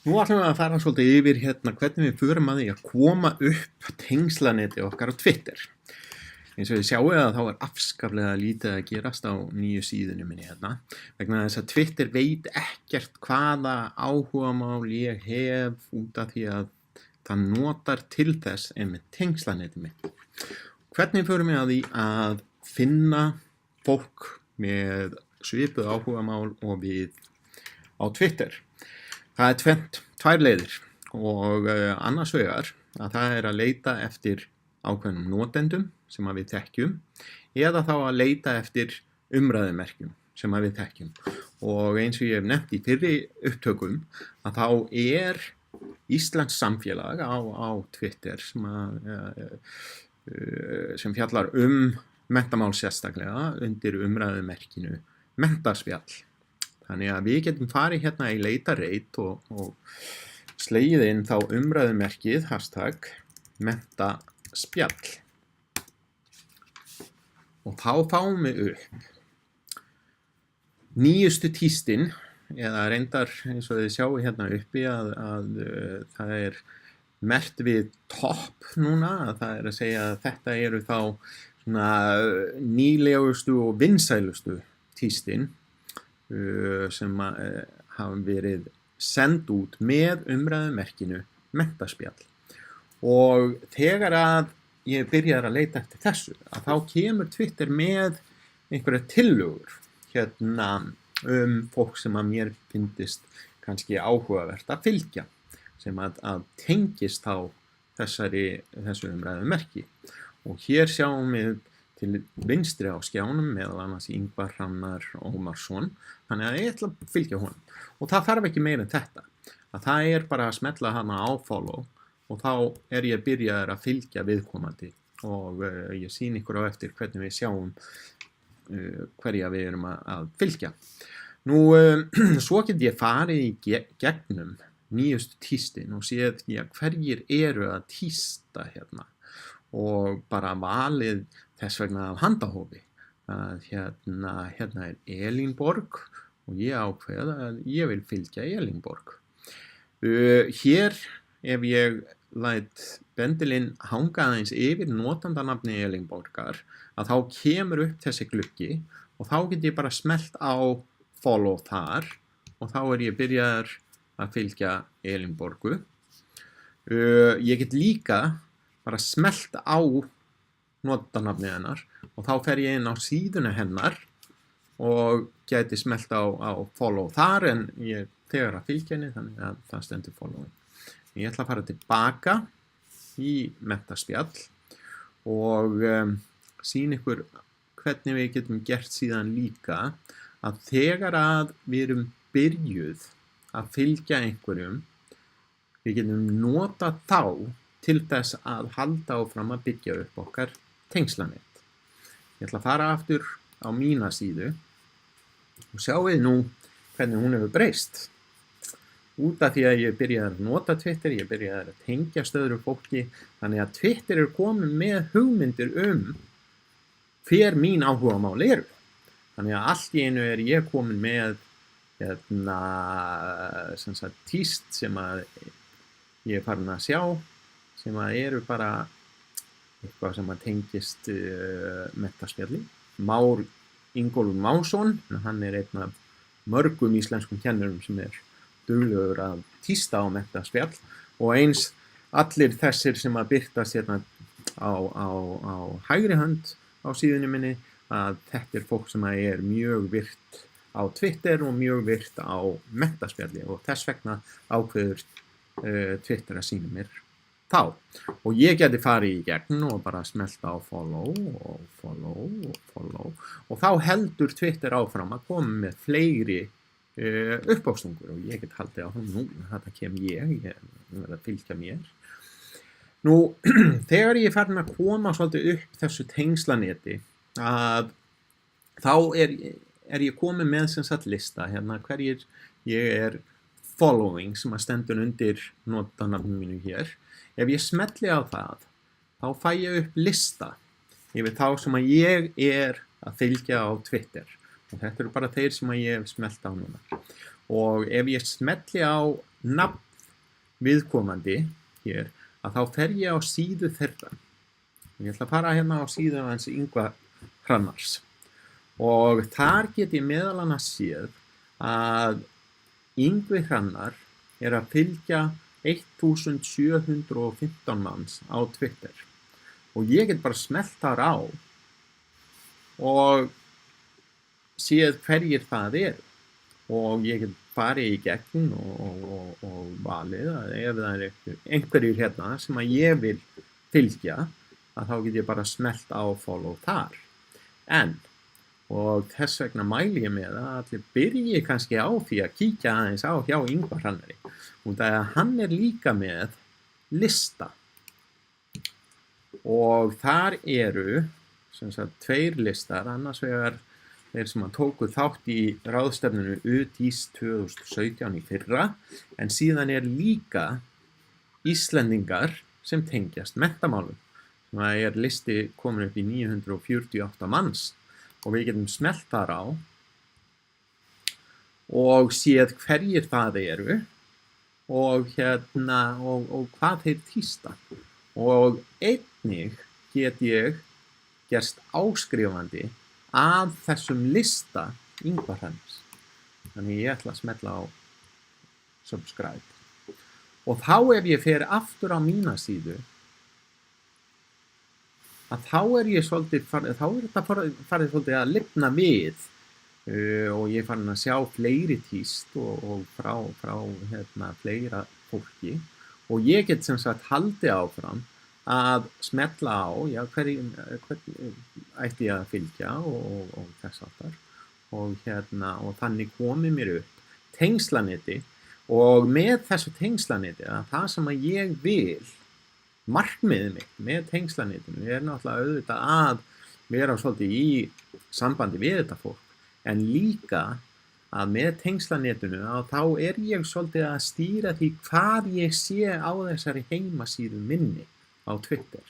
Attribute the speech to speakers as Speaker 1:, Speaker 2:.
Speaker 1: Nú ætlum við að fara svolítið yfir hvernig við förum að því að koma upp tengslanetti okkar á Twitter. Eins og þið sjáu að þá afskaplega lítið að gerast á nýju síðunni minni vegna þess að Twitter veit ekkert hvaða áhugamál ég hef út af því að það notar til þess einmitt tengslanetti mitt. Hvernig förum við að því að finna fólk með svipuð áhugamál og við á Twitter? Það tvær leiðir og annars vegar að það að leita eftir ákveðnum notendum sem að við þekkjum eða þá að leita eftir umræðumerkjum sem að við þekkjum. Og eins og ég hef nefnt í fyrri upptökum að þá Íslands samfélag á Twitter sem fjallar menntamál sérstaklega undir umræðumerkinu menntaspjall. Þannig að við getum farið í leitareit og slegið inn þá umræðumerkið #menntaspjall. Og þá fáum við upp nýjustu tístinn, eða reyndar eins og þið sjáu uppi að það merkt við topp núna, að það að segja að þetta eru þá svona nýlegustu og vinsælustu tístinn sem hafa verið send út með umræðumerkinu menntaspjall. Og þegar að ég byrjar að leita eftir þessu, að þá kemur Twitter með einhverja tillögur fólk sem að mér finnst kannski áhugavert að fylgja, sem að tengist þá þessu umræðumerki. Og hér sjáum við til vinstri á skjánum meðal annars Ingvar Hrannar Ómarsson, þannig að ég ætla að fylgja honum. Og það þarf ekki meira en þetta, að það bara að smetla hana á follow og þá ég byrjaður að fylgja viðkomandi og ég sýni ykkur á eftir hvernig við sjáum hverja við erum að fylgja. Nú, svo get ég farið í gegnum nýjustu tístin og séð hverjir eru að tísta og bara valið þess vegna af handahófi. Hérna Elín Borg og ég ákveð að ég vil fylgja Elín Borg. Hér ef ég læt bendilinn hanga aðeins yfir notandanafni Elín Borgar, að þá kemur upp þessi gluggi og þá get ég bara smellt á follow þar og þá ég byrjaður að fylgja Elín Borgu. Ég get líka bara smellt á notanafni hennar og þá fer ég inn á síðuna hennar og gæti smellt á follow þar en ég þegar að fylgja henni þannig að það stendur follow. Ég ætla að fara tilbaka í menntaspjall og sýna ykkur hvernig við getum gert síðan líka að þegar að við erum byrjuð að fylgja einhverjum, við getum notað þá til þess að halda áfram að byggja upp okkar tengslanett. Ég ætla að fara aftur á mína síðu og sjáum nú hvernig hún hefur breyst. Út af því að ég byrjaði að nota Twitter, ég byrjaði að tengja öðru fólki, þannig að Twitter komið með hugmyndir hver mín áhugamál eru. Þannig að allt í einu ég komin með tíst sem að ég farin að sjá, sem að eru bara eitthvað sem að tengist menntaspjalli. Már Ingólfur Másson, hann einn af mörgum íslenskum kennurum sem duglegur að tísta á menntaspjall og eins allir þessir sem að birtast á hægri hönd á síðunni minni, að þetta fólk sem að mjög virt á Twitter og mjög virt á menntaspjalli og þess vegna ákveður Twitter að sýna mér þá. Og ég geti farið í gegn og bara smellt á follow og follow og follow og þá heldur Twitter áfram að koma með fleiri uppástungur og ég get haldið á nú, þetta kem ég verð að fylgja mér. Nú, þegar ég farin að koma svolítið upp þessu tengslanetti, að þá ég komið með lista, hverjir ég following sem að stendur undir notanafnum mínu hér. Ef ég smelli á það, þá fæ ég upp lista yfir þá sem að ég að fylgja á Twitter. Og þetta eru bara þeir sem að ég hef smellt á núna. Og ef ég smelli á nafn viðkomandi hér, að þá fer ég á síðu þeirra. Ég ætla að fara hérna á síðu hans Ingvar Hrannars og þar get ég meðal annars séð að Ingvi Hrannar að fylgja 1715 manns á Twitter og ég get bara smellt þar á og séð hverjir það eru og ég get farið í gegn og valið að ef það einhverjir hérna sem að ég vil fylgja að þá get ég bara smellt á follow þar. Og þess vegna mæli ég með að allir byrji kannski á því að kíkja aðeins á hjá Ingvar Hrannari og það að hann líka með lista og þar eru sem sagt 2 listar, annars vegar þeir sem tóku þátt í ráðstefnunu UTIS 2017 í fyrra en síðan líka Íslendingar sem tengjast menntamálum sem að listi komin upp í 948 manns og við getum smellt þar á og séð hverjir það eru og og hvað þeir tísta og einnig get ég gerst áskrifandi af þessum lista Ingvar Hrannars. Þannig ég ætla að smella á subscribe og þá ef ég fer aftur á mína síðu að þá ég svolítið þetta farið svolítið að lifna við og ég farin að sjá fleiri tíst og frá fleira fólki og ég get sem sagt haldið áfram að smella á hvern ætti ég að fylgja og þess aftar og þannig komið mér upp tengslaneti og með þessu tengslaneti að það sem að ég vil markmiðið mitt með tengslanetinu náttúrulega auðvitað að vera svolítið í sambandi við þetta fólk en líka að með tengslanetinu að þá ég svolítið að stýra því hvað ég sé á þessari heimasíðu minni á Twitter.